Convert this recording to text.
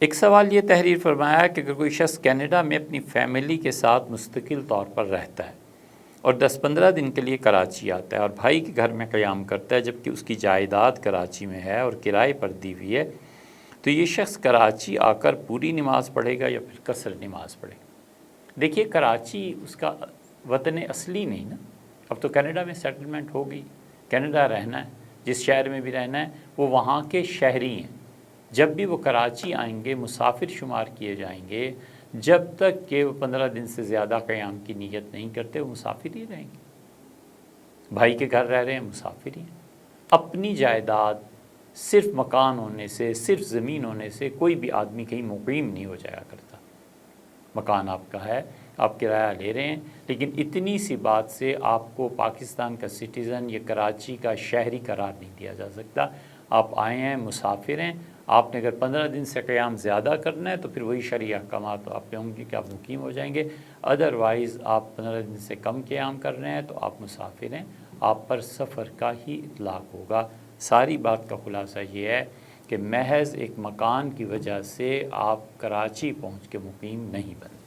ایک سوال یہ تحریر فرمایا کہ اگر کوئی شخص کینیڈا میں اپنی فیملی کے ساتھ مستقل طور پر رہتا ہے اور 10-15 دن کے لیے کراچی آتا ہے اور بھائی کے گھر میں قیام کرتا ہے جبکہ اس کی جائیداد کراچی میں ہے اور کرائے پر دی ہوئی ہے، تو یہ شخص کراچی آ کر پوری نماز پڑھے گا یا پھر قصر نماز پڑھے گا؟ دیکھیے، کراچی اس کا وطن اصلی نہیں نا، اب تو کینیڈا میں سیٹلمنٹ ہو گئی، کینیڈا رہنا ہے، جس شہر میں بھی رہنا ہے وہ وہاں کے شہری ہیں۔ جب بھی وہ کراچی آئیں گے مسافر شمار کیے جائیں گے، جب تک کہ وہ 15 دن سے زیادہ قیام کی نیت نہیں کرتے وہ مسافر ہی رہیں گے۔ بھائی کے گھر رہ رہے ہیں، مسافر ہی ہیں۔ اپنی جائیداد صرف مکان ہونے سے، صرف زمین ہونے سے کوئی بھی آدمی کہیں مقیم نہیں ہو جایا کرتا۔ مکان آپ کا ہے، آپ کرایہ لے رہے ہیں، لیکن اتنی سی بات سے آپ کو پاکستان کا سٹیزن یا کراچی کا شہری قرار نہیں دیا جا سکتا۔ آپ آئے ہیں، مسافر ہیں، آپ نے اگر 15 دن سے قیام زیادہ کرنا ہے تو پھر وہی شرعی احکامات آپ پہ ہوں گے کہ آپ مقیم ہو جائیں گے، ادروائز آپ 15 دن سے کم قیام کر رہے ہیں تو آپ مسافر ہیں، آپ پر سفر کا ہی اطلاق ہوگا۔ ساری بات کا خلاصہ یہ ہے کہ محض ایک مکان کی وجہ سے آپ کراچی پہنچ کے مقیم نہیں بنتے۔